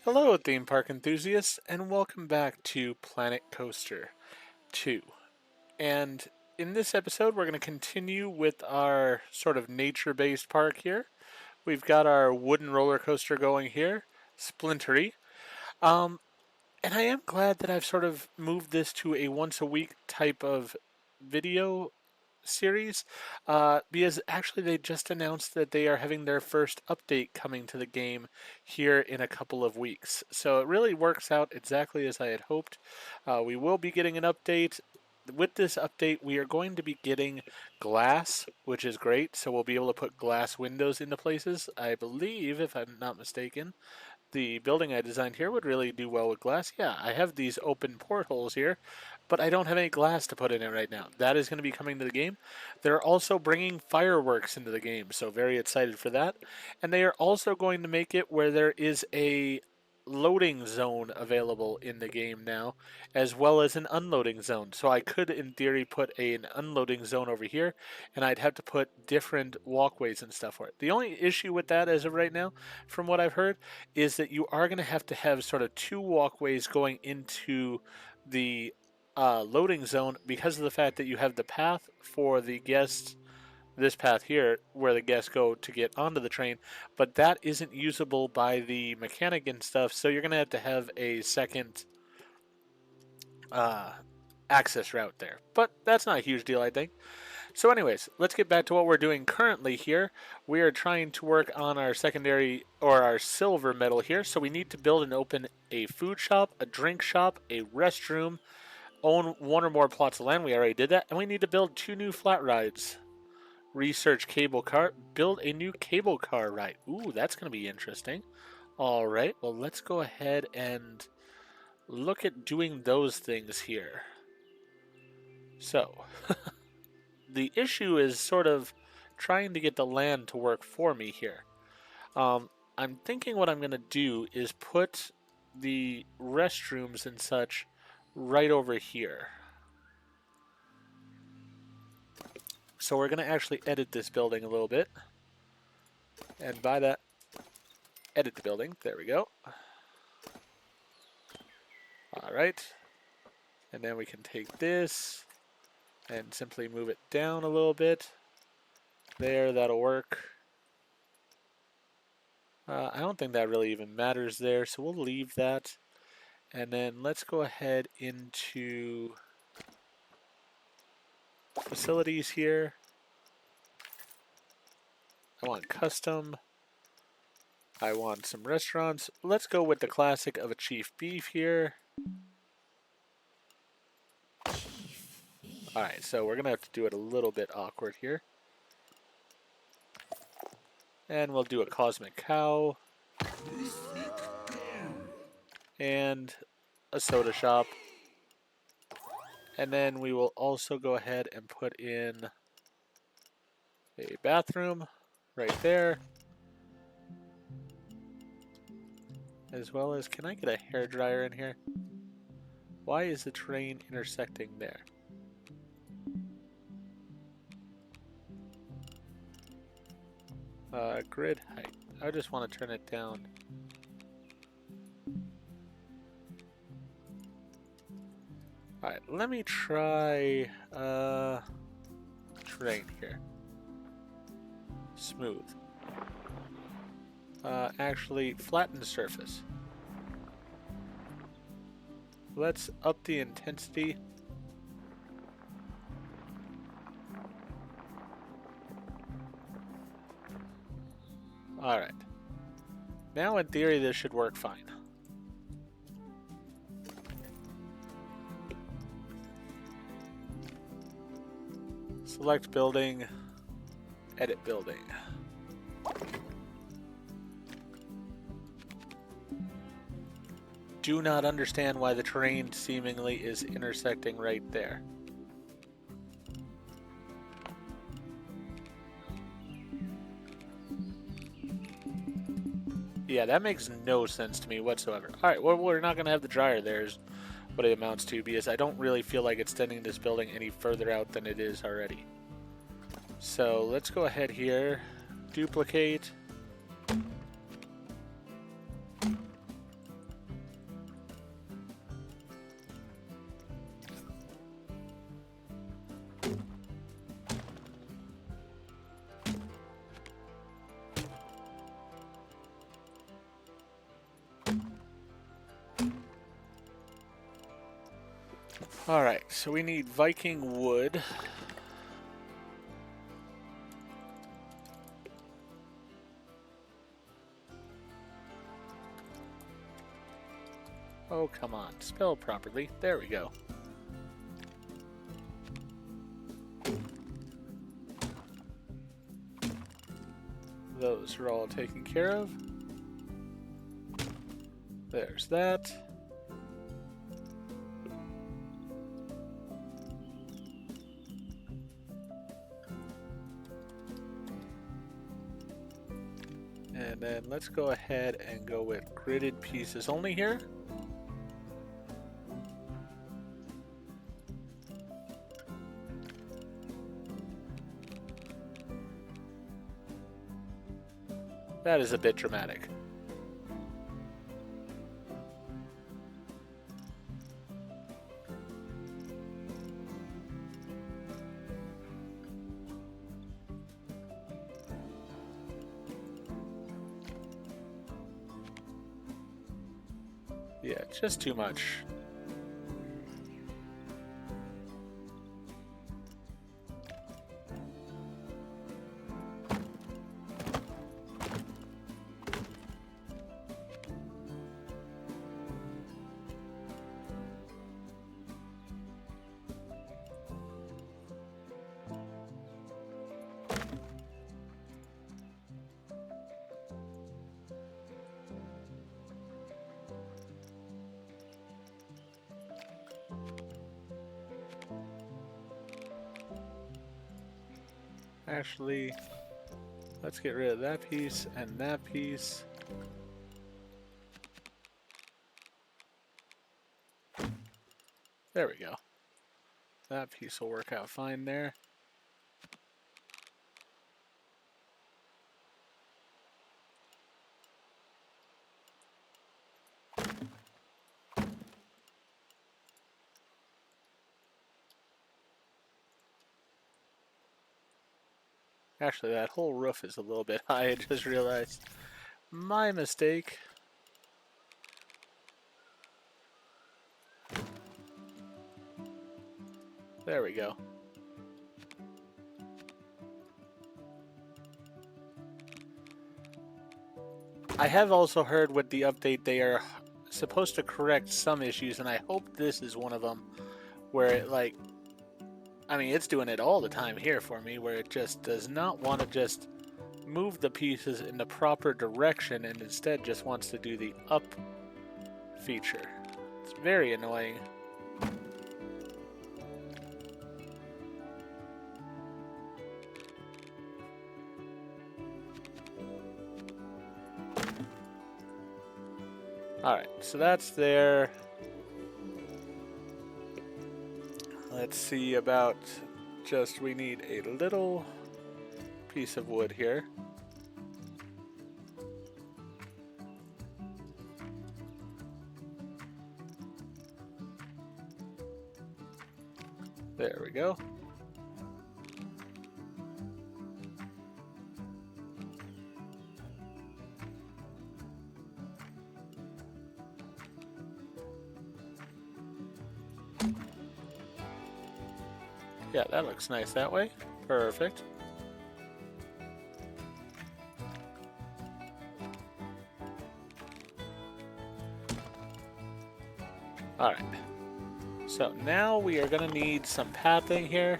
Hello, theme park enthusiasts, and welcome back to Planet Coaster 2. And in this episode, we're going to continue with our sort of nature based park here. We've got our wooden roller coaster going here, Splintery. Um, and I am glad that I've sort of moved this to a once a week type of video series because actually they just announced that they are having their first update coming to the game here in a couple of weeks. So it really works out exactly as I had hoped. We will be getting an update. With this update, we are going to be getting glass, which is great. So we'll be able to put glass windows into places. I believe, if I'm not mistaken, the building I designed here would really do well with glass. Yeah, I have these open portholes here, but I don't have any glass to put in it right now. That is going to be coming to the game. They're also bringing fireworks into the game, so very excited for that. And they are also going to make it where there is a loading zone available in the game now, as well as an unloading zone. So I could, in theory, put an unloading zone over here, and I'd have to put different walkways and stuff for it. The only issue with that as of right now, from what I've heard, is that you are going to have sort of two walkways going into the loading zone because of the fact that you have the path for the guests, this path here, where the guests go to get onto the train, but that isn't usable by the mechanic and stuff, so you're going to have a second uh, access route there. But that's not a huge deal, I think. So anyways, let's get back to what we're doing currently here. We are trying to work on our secondary or our silver medal here. So we need to build and open a food shop, a drink shop, a restroom, own one or more plots of land. We already did that. And we need to build 2 new flat rides. Research cable car, build a new cable car ride. Ooh, that's going to be interesting. All right, well, let's go ahead and look at doing those things here. So, the issue is sort of trying to get the land to work for me here. I'm thinking what I'm going to do is put the restrooms and such right over here. So we're going to actually edit this building a little bit. And by that, edit the building. There we go. Alright. And then we can take this and simply move it down a little bit. There, that'll work. I don't think that really even matters there, so we'll leave that. And then let's go ahead into facilities here. I want custom. I want some restaurants. Let's go with the classic of a chief beef here. Alright, so we're going to have to do it a little bit awkward here. And we'll do a cosmic cow. And a soda shop. And then we will also go ahead and put in a bathroom right there. As well as, can I get a hairdryer in here? Why is the train intersecting there? Grid height. I just want to turn it down. Alright, let me try terrain here. Smooth. Actually, flatten the surface. Let's up the intensity. Alright. Now in theory this should work fine. Select building, edit building. Do not understand why the terrain seemingly is intersecting right there. Yeah, that makes no sense to me whatsoever. Alright, well, we're not going to have the dryer there is what it amounts to, because I don't really feel like extending this building any further out than it is already. So let's go ahead here, duplicate, Alright, so we need Viking wood. Oh, come on. Spell properly. There we go. Those are all taken care of. There's that. And then let's go ahead and go with gridded pieces only here. That is a bit dramatic. Yeah, just too much. Actually, let's get rid of that piece and that piece. There we go. That piece will work out fine there. Actually, that whole roof is a little bit high, I just realized. My mistake. There we go. I have also heard with the update they are supposed to correct some issues, and I hope this is one of them, where it like, I mean, it's doing it all the time here for me, where it just does not want to just move the pieces in the proper direction and instead just wants to do the up feature. It's very annoying. Alright, so that's there. Let's see about just, we need a little piece of wood here. There we go. Yeah, that looks nice that way. Perfect. Alright. So now we are going to need some pathing here.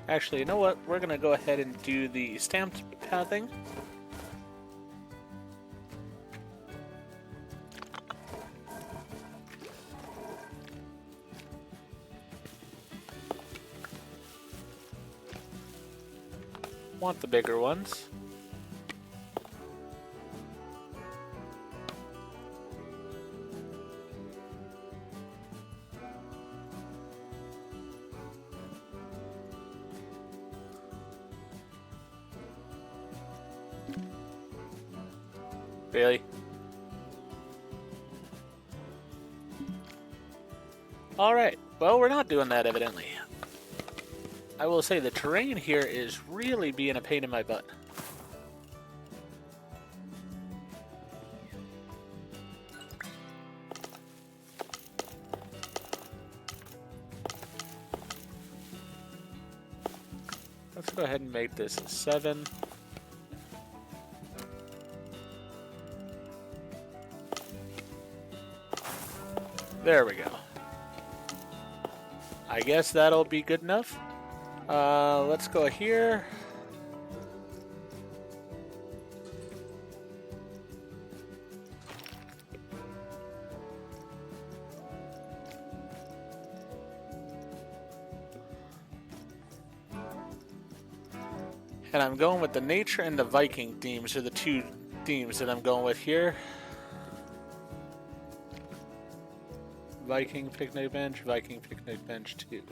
Actually, you know what? We're going to go ahead and do the stamped pathing. Want the bigger ones. Really? Alright, well, we're not doing that evidently. I will say the terrain here is really being a pain in my butt. Let's go ahead and make this a 7. There we go. I guess that'll be good enough. Let's go here. And I'm going with the nature and the Viking themes are the two themes that I'm going with here. Viking picnic bench 2.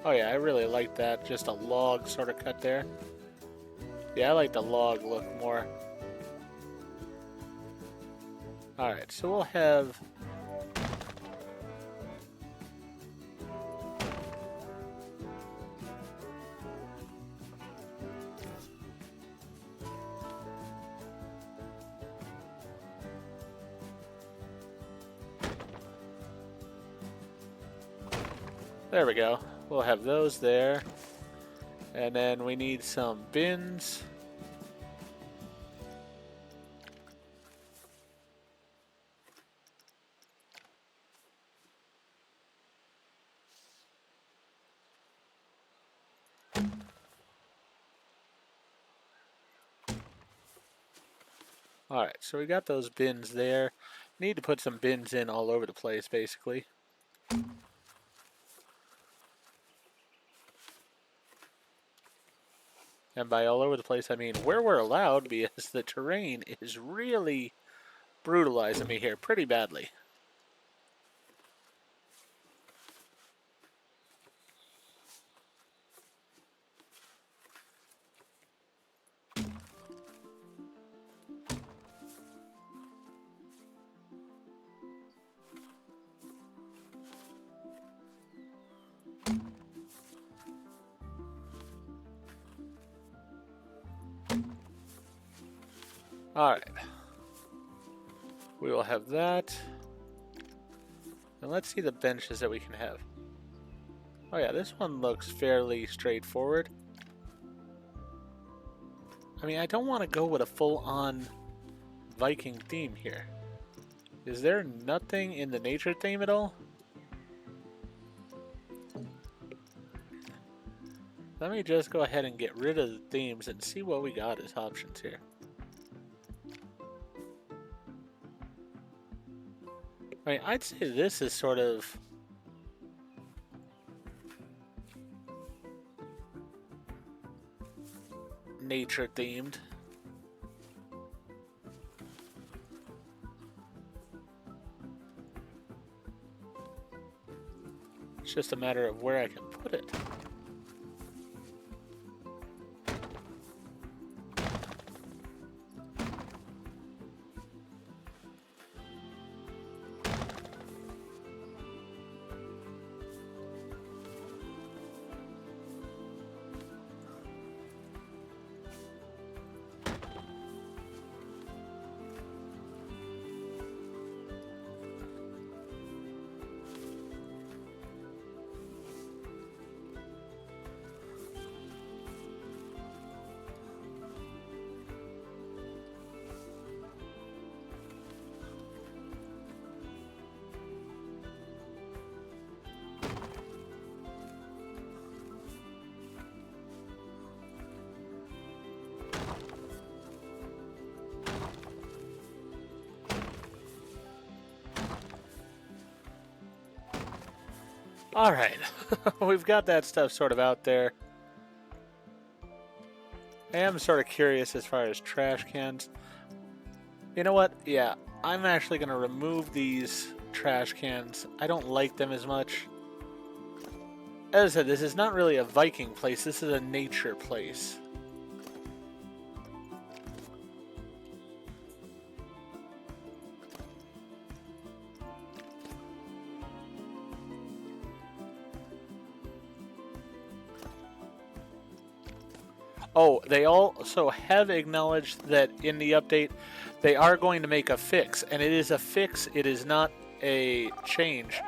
Oh yeah, I really like that. Just a log sort of cut there. Yeah, I like the log look more. Alright, so we'll have... There we go. We'll have those there. And then we need some bins. Alright, so we got those bins there. Need to put some bins in all over the place, basically. And by all over the place, I mean where we're allowed, because the terrain is really brutalizing me here pretty badly. Alright. We will have that. And let's see the benches that we can have. Oh yeah, this one looks fairly straightforward. I mean, I don't want to go with a full-on Viking theme here. Is there nothing in the nature theme at all? Let me just go ahead and get rid of the themes and see what we got as options here. I mean, I'd say this is sort of... nature themed. It's just a matter of where I can put it. Alright, we've got that stuff sort of out there. I am sort of curious as far as trash cans. You know what? Yeah, I'm actually going to remove these trash cans. I don't like them as much. As I said, this is not really a Viking place. This is a nature place. Oh, they also have acknowledged that in the update, they are going to make a fix. And it is a fix, it is not a change.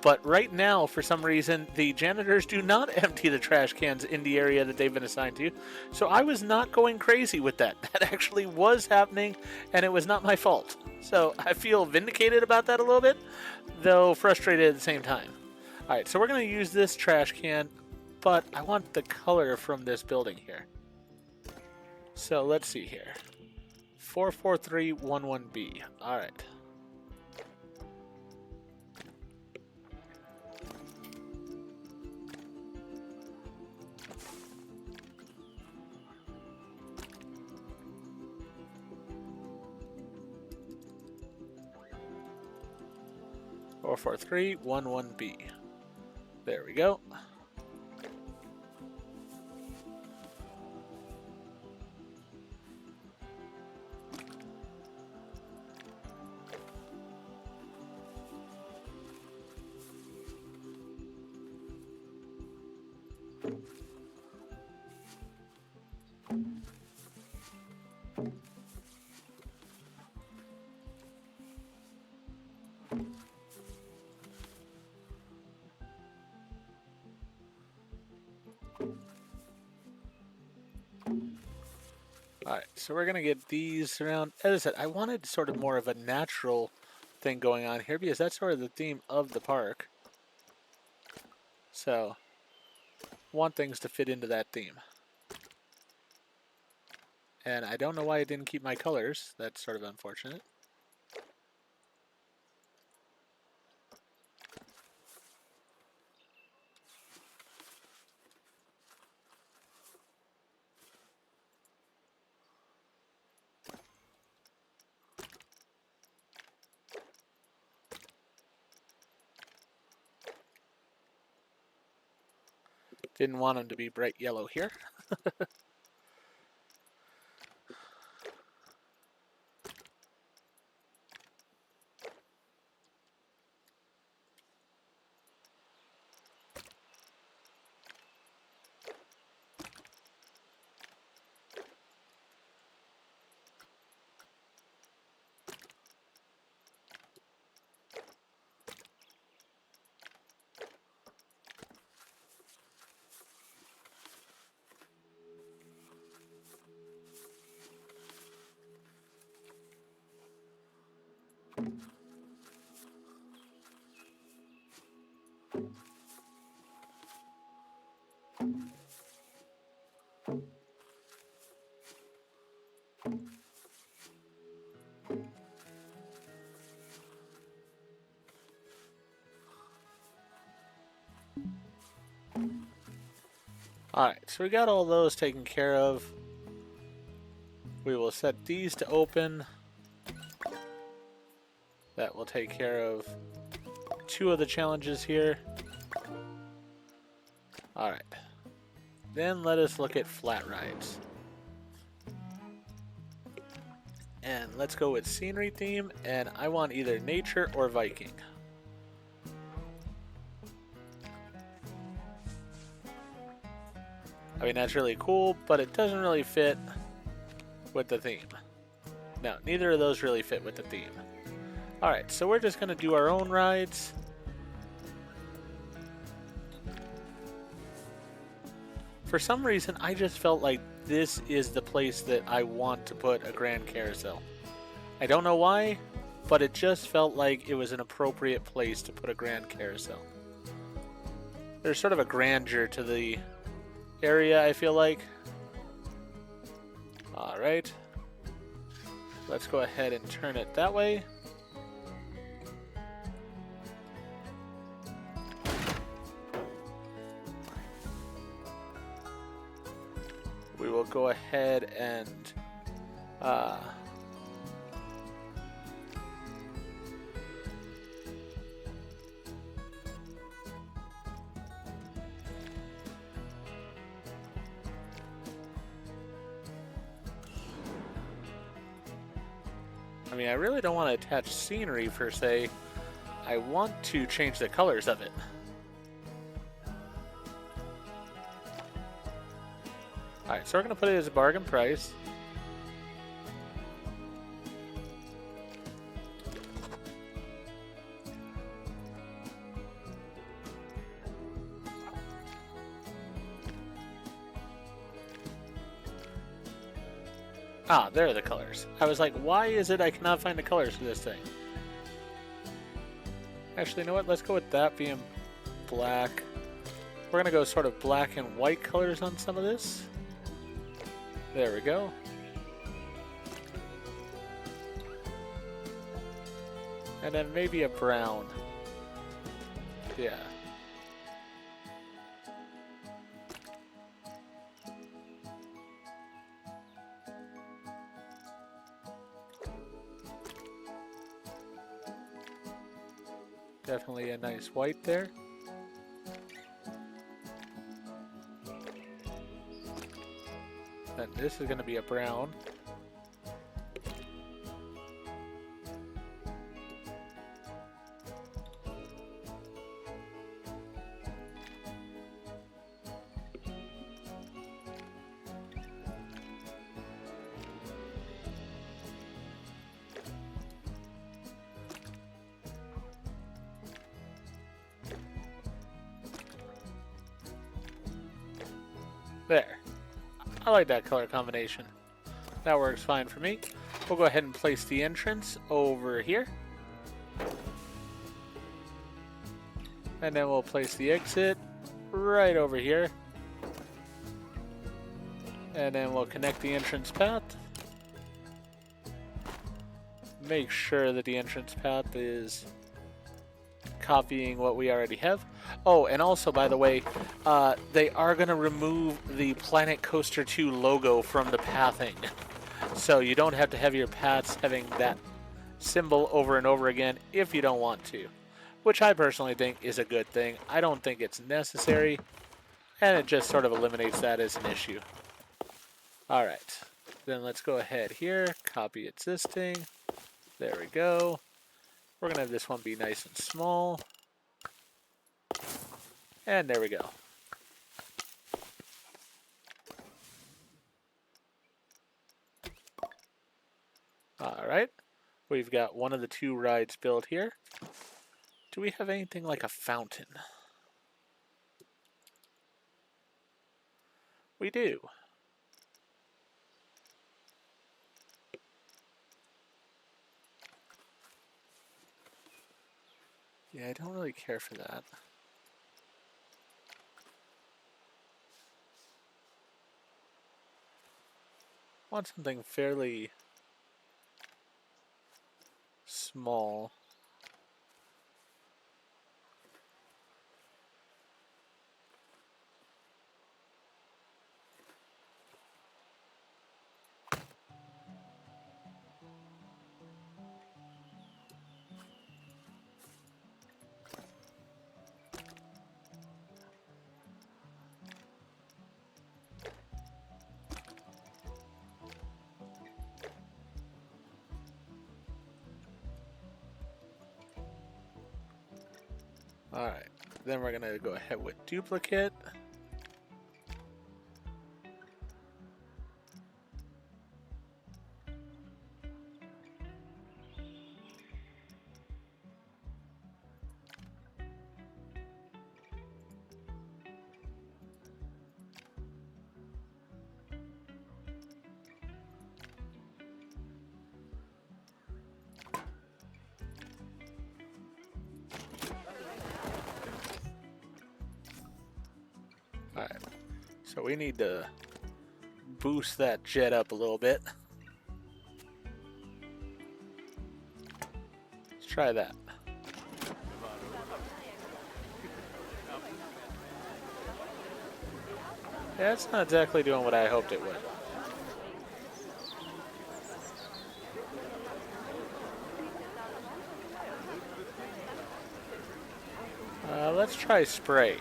But right now, for some reason, the janitors do not empty the trash cans in the area that they've been assigned to. So I was not going crazy with that. That actually was happening, and it was not my fault. So I feel vindicated about that a little bit, though frustrated at the same time. All right, so we're going to use this trash can, but I want the color from this building here. So let's see here. 44311B. All right. Four, 44311B. There we go. Alright, so we're going to get these around. As I said, I wanted sort of more of a natural thing going on here because that's sort of the theme of the park. So, want things to fit into that theme. And I don't know why I didn't keep my colors. That's sort of unfortunate. Didn't want them to be bright yellow here. Alright, so we got all those taken care of. We will set these to open. That will take care of 2 of the challenges here. Alright. Then let us look at flat rides. And let's go with scenery theme, and I want either nature or Viking. I mean, that's really cool, but it doesn't really fit with the theme. No, neither of those really fit with the theme. Alright, so we're just going to do our own rides. For some reason, I just felt like this is the place that I want to put a grand carousel. I don't know why, but it just felt like it was an appropriate place to put a grand carousel. There's sort of a grandeur to the area, I feel like. Alright. Let's go ahead and turn it that way. We will go ahead and I mean, I really don't want to attach scenery per se. I want to change the colors of it. Alright, so we're going to put it as a bargain price. Ah, there are the colors. I was like, why is it I cannot find the colors for this thing? Actually, you know what? Let's go with that being black. We're going to go sort of black and white colors on some of this. There we go. And then maybe a brown. Yeah. Definitely a nice white there. Then this is going to be a brown. There. I like that color combination. That works fine for me. We'll go ahead and place the entrance over here. And then we'll place the exit right over here. And then we'll connect the entrance path. Make sure that the entrance path is copying what we already have. Oh, and also, by the way, they are going to remove the Planet Coaster 2 logo from the pathing. So you don't have to have your paths having that symbol over and over again if you don't want to. Which I personally think is a good thing. I don't think it's necessary. And it just sort of eliminates that as an issue. Alright. Then let's go ahead here. Copy existing. There we go. We're going to have this one be nice and small. And there we go. Alright. We've got one of the two rides built here. Do we have anything like a fountain? We do. Yeah, I don't really care for that. I want something fairly small. Alright, then we're going to go ahead with duplicate. Alright, so we need to boost that jet up a little bit. Let's try that. Yeah, it's not exactly doing what I hoped it would. Let's try spray.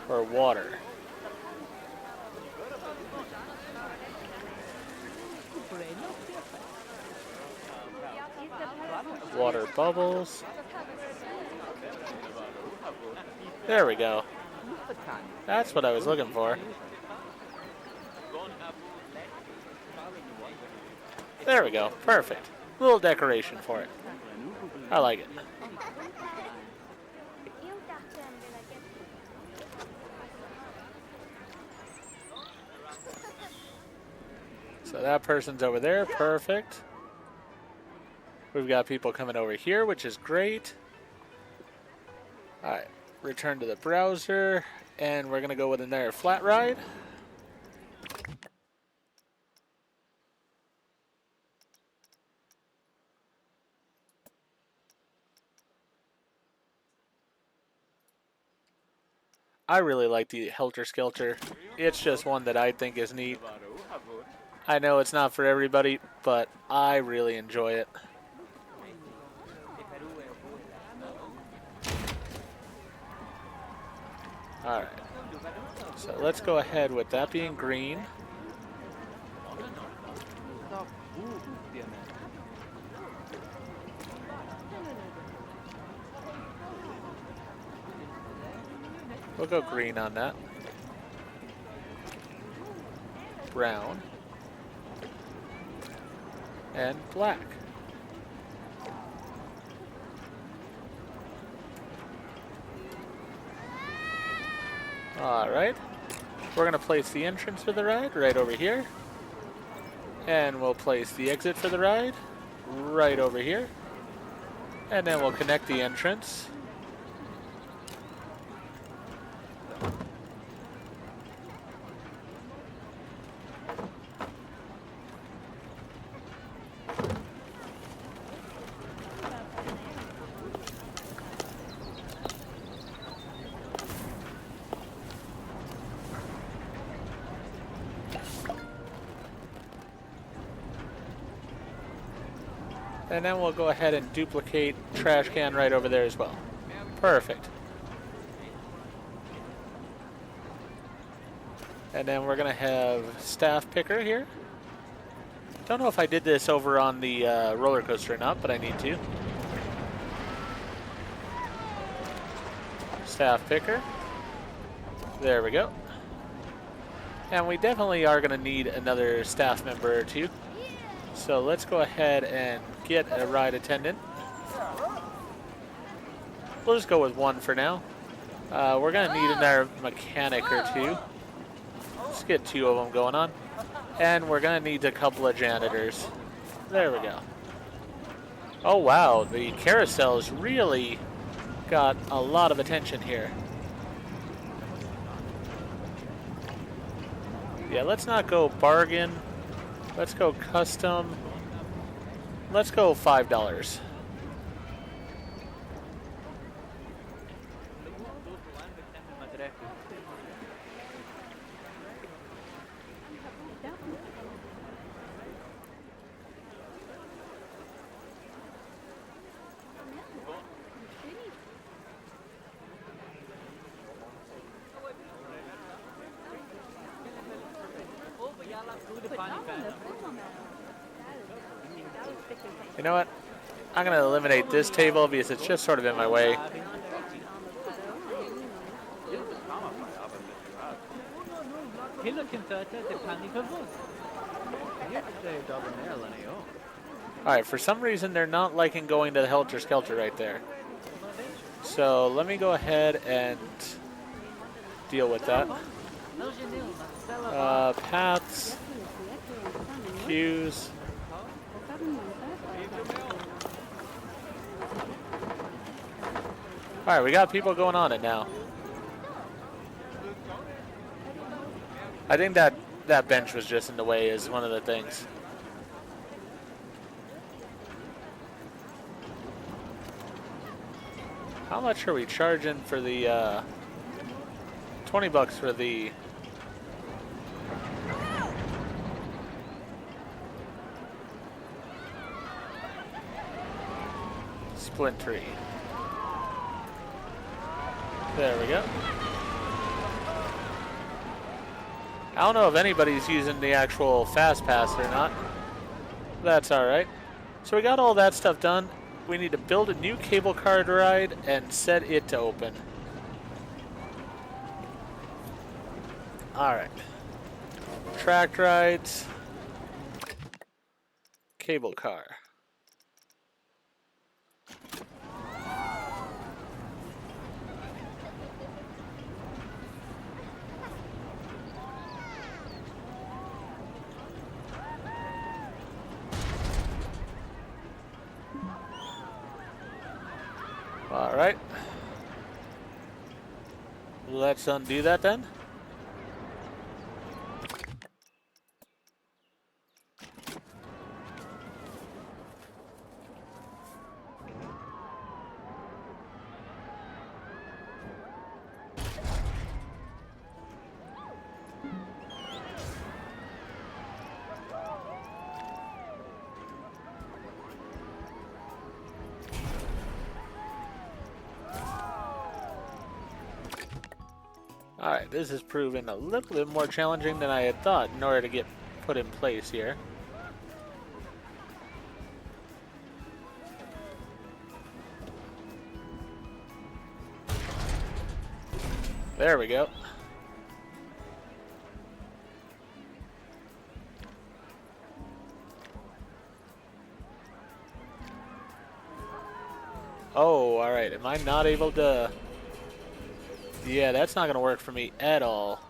Or water. Water bubbles. There we go. That's what I was looking for. There we go. Perfect. Little decoration for it. I like it. So that person's over there. Perfect. We've got people coming over here, which is great. All right. Return to the browser. And we're going to go with another flat ride. I really like the Helter Skelter. It's just one that I think is neat. I know it's not for everybody, but I really enjoy it. Alright. So let's go ahead with that being green. We'll go green on that. Brown. And black. Alright. We're going to place the entrance for the ride right over here. And we'll place the exit for the ride right over here. And then we'll connect the entrance. And then we'll go ahead and duplicate trash can right over there as well. Perfect. And then we're going to have staff picker here. Don't know if I did this over on the roller coaster or not, but I need to. Staff picker. There we go. And we definitely are going to need another staff member or two. So let's go ahead and get a ride attendant. We'll just go with one for now. We're going to need another mechanic or two. Let's get two of them going on. And we're going to need a couple of janitors. There we go. Oh, wow. The carousel's really got a lot of attention here. Yeah, let's not go bargain. Let's go custom. Let's go $5. You know what? I'm going to eliminate this table because it's just sort of in my way. Alright, for some reason they're not liking going to the Helter Skelter right there. So let me go ahead and deal with that. Paths. Queues. Alright, we got people going on it now. I think that bench was just in the way is one of the things. How much are we charging for the 20 bucks for the splintery? There we go. I don't know if anybody's using the actual fast pass or not. That's alright. So we got all that stuff done. We need to build a new cable card ride and set it to open. Alright. Tracked rides. Cable car. Alright. Let's undo that then. Alright, this has proven a little bit more challenging than I had thought in order to get put in place here. There we go. Oh, alright. Am I not able to... Yeah, that's not going to work for me at all.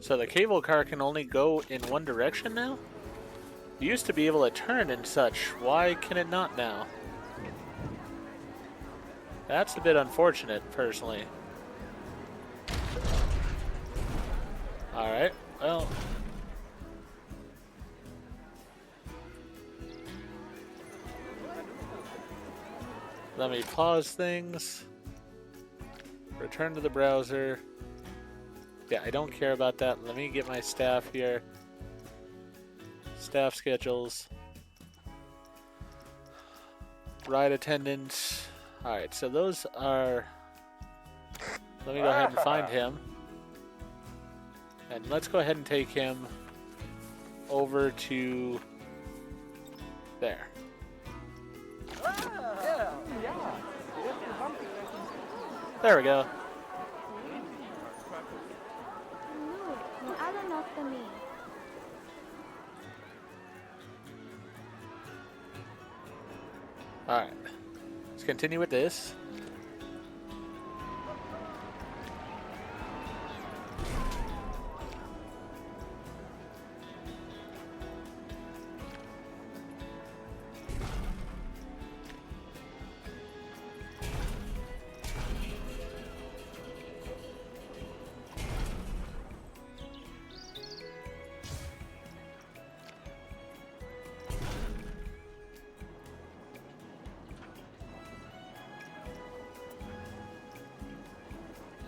So the cable car can only go in one direction now? It used to be able to turn and such. Why can it not now? That's a bit unfortunate, personally. Alright, well... Let me pause things. Return to the browser. Yeah, I don't care about that. Let me get my staff here. Staff schedules. Ride attendance. Alright, so those are... Let me go ahead and find him. And let's go ahead and take him over to there. There we go. Alright. Let's continue with this.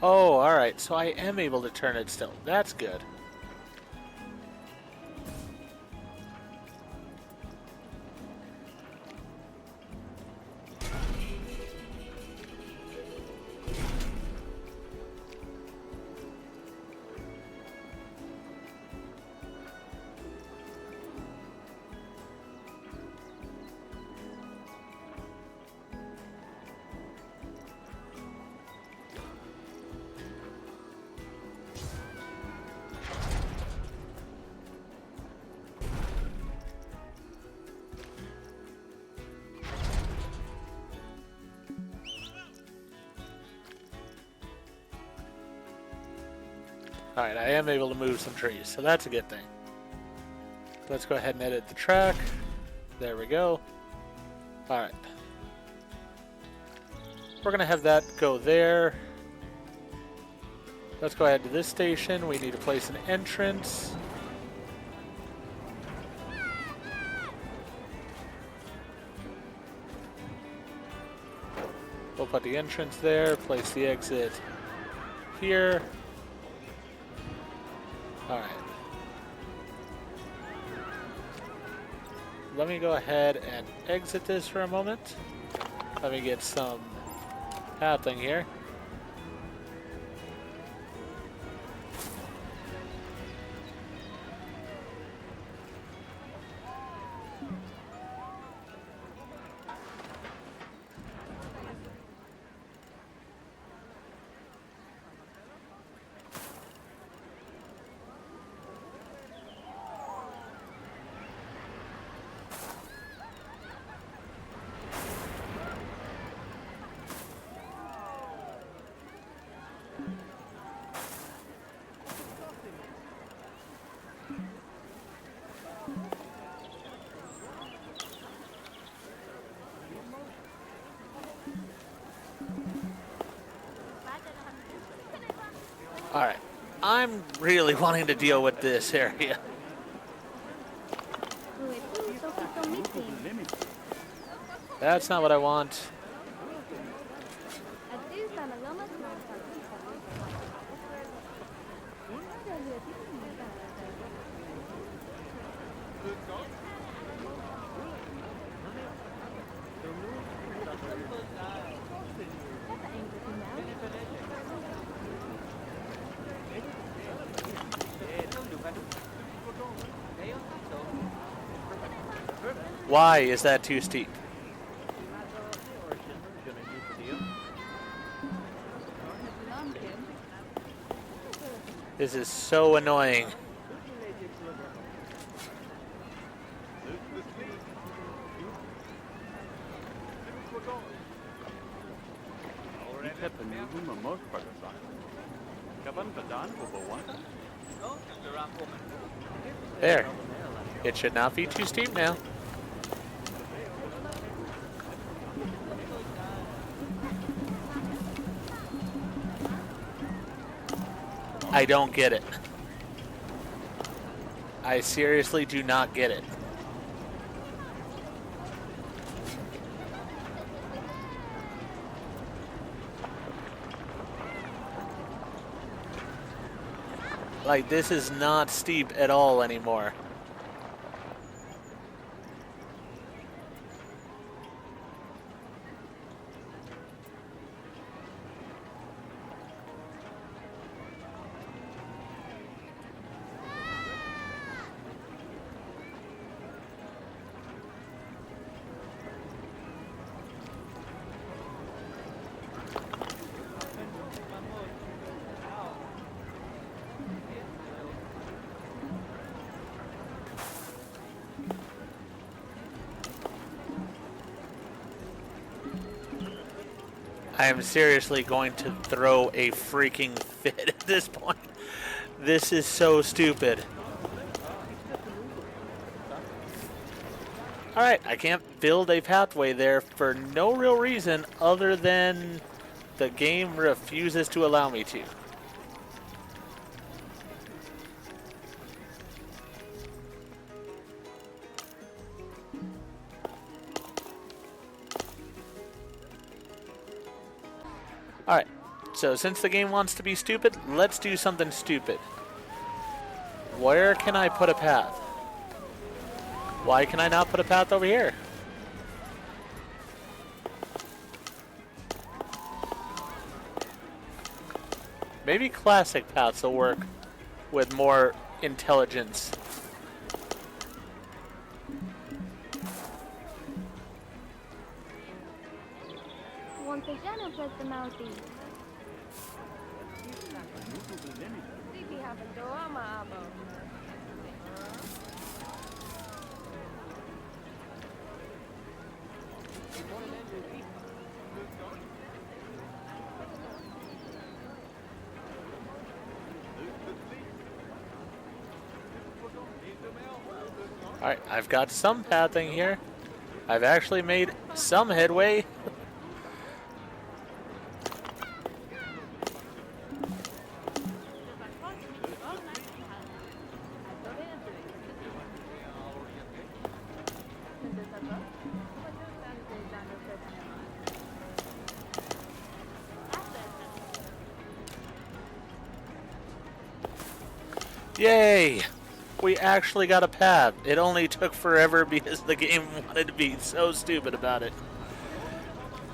Oh, alright, so I am able to turn it still. That's good. Alright, I am able to move some trees, so that's a good thing. Let's go ahead and edit the track. There we go. Alright. We're going to have that go there. Let's go ahead to this station. We need to place an entrance. We'll put the entrance there, place the exit here. Alright. Let me go ahead and exit this for a moment. Let me get some pathing here. Alright. I'm really wanting to deal with this area. That's not what I want. Why is that too steep? This is so annoying. There. It should not be too steep now. I don't get it. I seriously do not get it. Like, this is not steep at all anymore. I am seriously going to throw a freaking fit at this point. This is so stupid. Alright, I can't build a pathway there for no real reason other than the game refuses to allow me to. Alright, so since the game wants to be stupid, let's do something stupid. Where can I put a path? Why can I not put a path over here? Maybe classic paths will work with more intelligence. Alright, I've got some pathing here. I've actually made some headway. Yay! We actually got a path. It only took forever because the game wanted to be so stupid about it.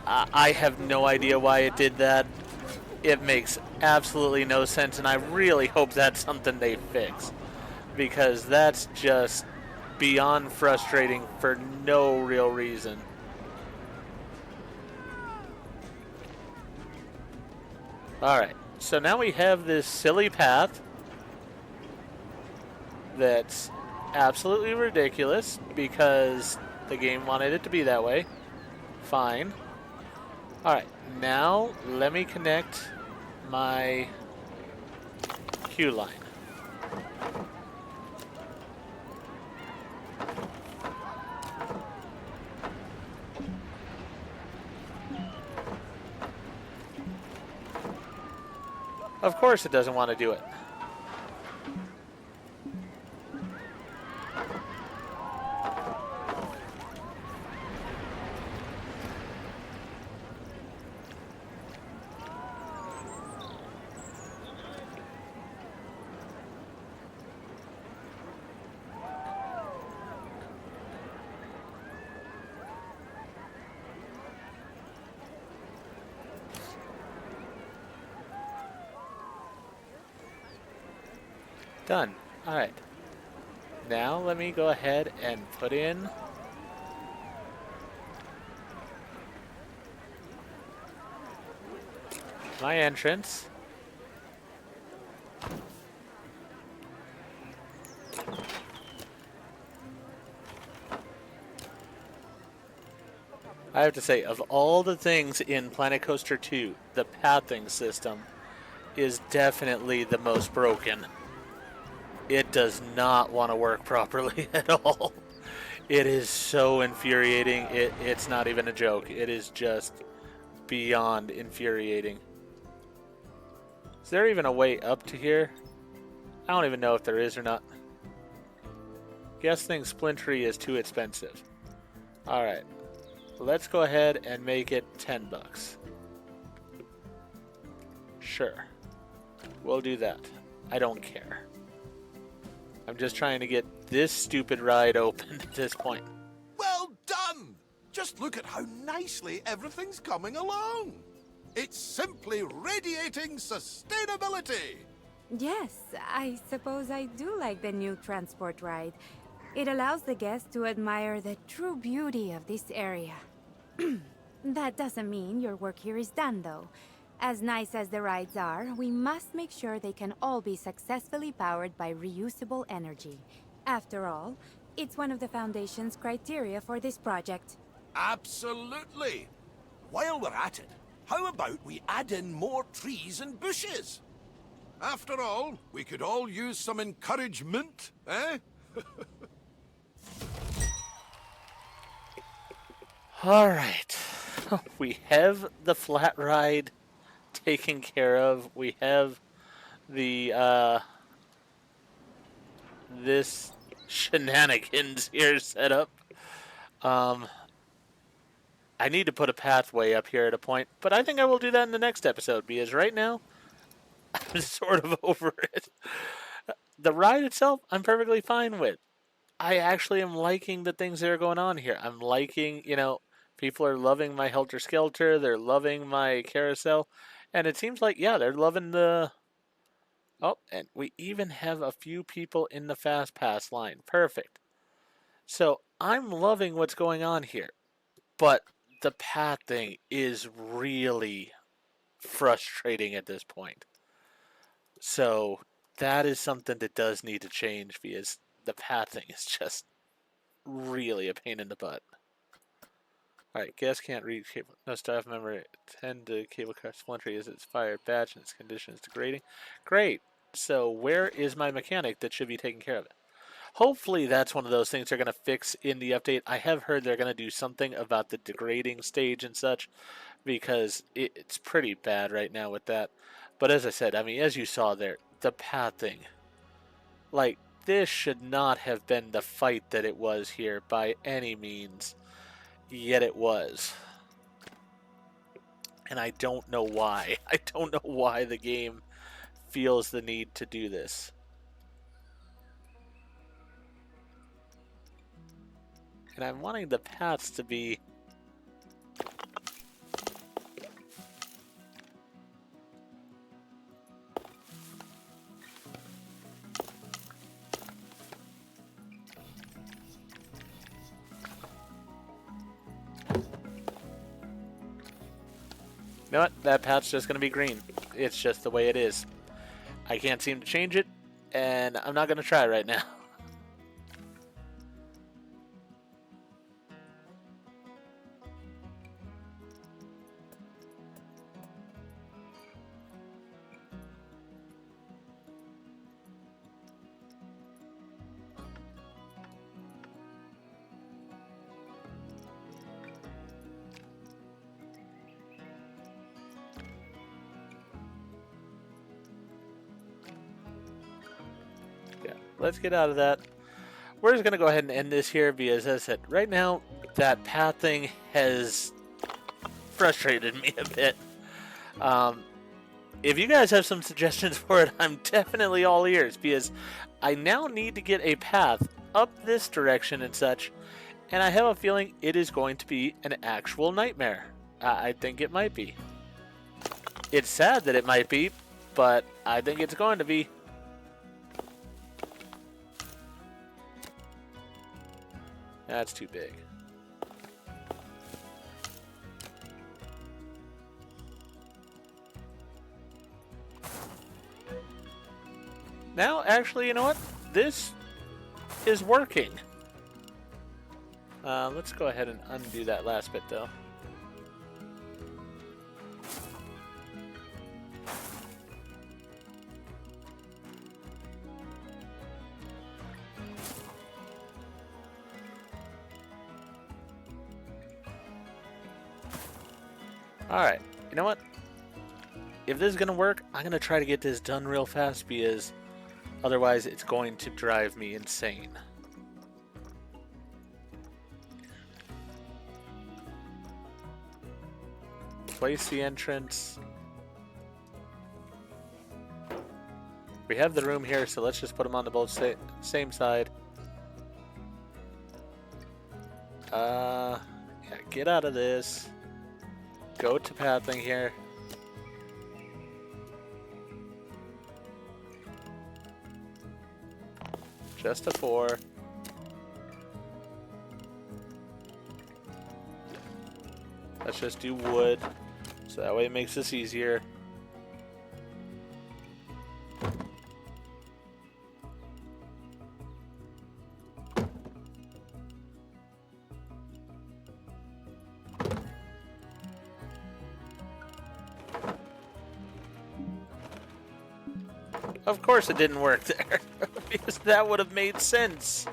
I have no idea why it did that. It makes absolutely no sense, and I really hope that's something they fix. Because that's just beyond frustrating for no real reason. Alright, so now we have this silly path that's absolutely ridiculous because the game wanted it to be that way. Fine. Alright, now let me connect my queue line. Of course it doesn't want to do it. Done. Alright. Now let me go ahead and put in my entrance. I have to say, of all the things in Planet Coaster 2, the pathing system is definitely the most broken. It does not want to work properly at all. It is so infuriating. It's not even a joke. It is just beyond infuriating. Is there even a way up to here? I don't even know if there is or not. Guessing splintery is too expensive. Alright. Let's go ahead and make it $10. Sure. We'll do that. I don't care. I'm just trying to get this stupid ride open at this point. Well done! Just look at how nicely everything's coming along. It's simply radiating sustainability. Yes, I suppose I do like the new transport ride. It allows the guests to admire the true beauty of this area. That doesn't mean your work here is done, though. As nice as the rides are, we must make sure they can all be successfully powered by reusable energy. After all, it's one of the Foundation's criteria for this project. Absolutely. While we're at it, how about we add in more trees and bushes? After all, we could all use some encouragement, eh? Alright. We have the flat ride taken care of. We have the, this shenanigans here set up. I need to put a pathway up here at a point, but I think I will do that in the next episode, because right now, I'm sort of over it. The ride itself, I'm perfectly fine with. I actually am liking the things that are going on here. I'm liking, people are loving my Helter Skelter, they're loving my carousel, and it seems like, yeah, they're loving the... Oh, and we even have a few people in the Fast Pass line. Perfect. So, I'm loving what's going on here, but the path thing is really frustrating at this point. So, that is something that does need to change, because the path thing is just really a pain in the butt. Alright, guests can't reach cable. No staff member attend to cable car splintery as it's fired batch and its condition is degrading. Great. So where is my mechanic that should be taking care of it? Hopefully that's one of those things they're going to fix in the update. I have heard they're going to do something about the degrading stage and such, because it's pretty bad right now with that. But as I said, I mean, as you saw there, the path thing. Like, this should not have been the fight that it was here by any means. Yet it was. And I don't know why. I don't know why the game feels the need to do this. And I'm wanting the paths to be... You know what? That path's just going to be green. It's just the way it is. I can't seem to change it, and I'm not going to try right now. let's get out of that. We're just going to go ahead and end this here because, as I said, right now, that path thing has frustrated me a bit. If you guys have some suggestions for it, I'm definitely all ears because I now need to get a path up this direction and such, and I have a feeling it is going to be an actual nightmare. I think it might be. It's sad that it might be, but I think it's going to be. That's too big. Now, actually, you know what? This is working. Let's go ahead and undo that last bit, though. Alright, you know what? If this is going to work, I'm going to try to get this done real fast because otherwise it's going to drive me insane. Place the entrance. We have the room here, so let's just put them on the both same side. Yeah, get out of this. Go to pathing here. Just a 4. Let's just do wood, so that way it makes this easier. Of course it didn't work there, because that would have made sense.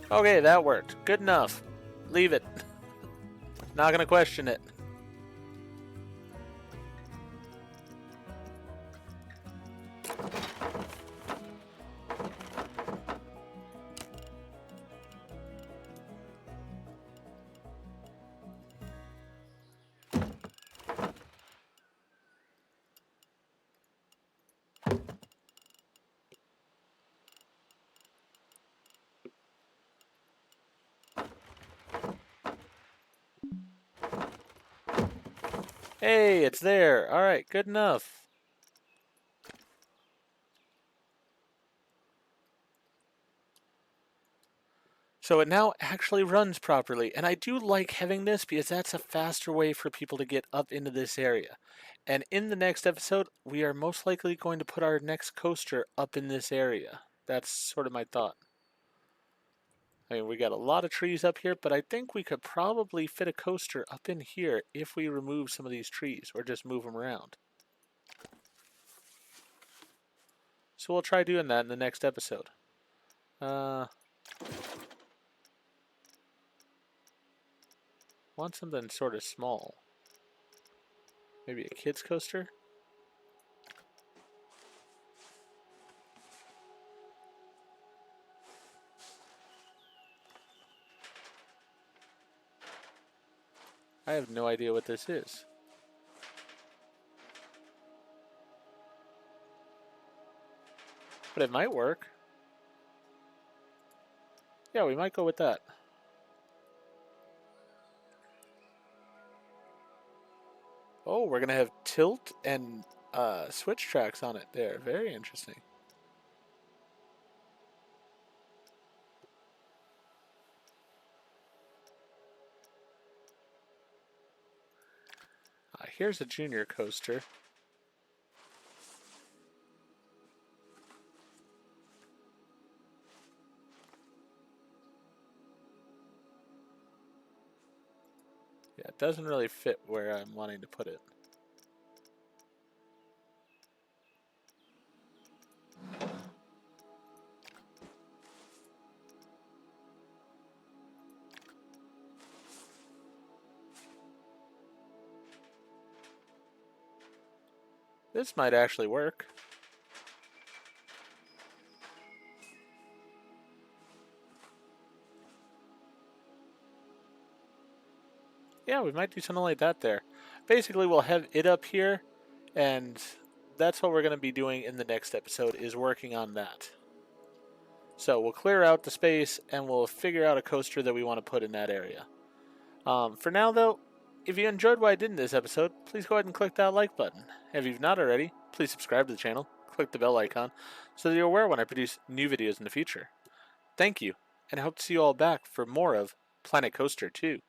Okay, that worked. Good enough. Leave it. Not gonna question it. Hey, it's there. Alright, good enough. So it now actually runs properly, and I do like having this because that's a faster way for people to get up into this area. And in the next episode, we are most likely going to put our next coaster up in this area. That's sort of my thought. I mean, we got a lot of trees up here, but I think we could probably fit a coaster up in here if we remove some of these trees or just move them around. So we'll try doing that in the next episode. Want something sort of small. Maybe a kid's coaster? I have no idea what this is. But it might work. Yeah, we might go with that. Oh, we're going to have tilt and switch tracks on it there. Very interesting. Here's a junior coaster. Yeah, it doesn't really fit where I'm wanting to put it. This might actually work. Yeah, we might do something like that there. Basically, we'll have it up here, and that's what we're going to be doing in the next episode, is working on that. So we'll clear out the space, and we'll figure out a coaster that we want to put in that area. For now, though, if you enjoyed what I did in this episode, please go ahead and click that like button. If you've not already, please subscribe to the channel, click the bell icon, so that you're aware when I produce new videos in the future. Thank you, and I hope to see you all back for more of Planet Coaster 2.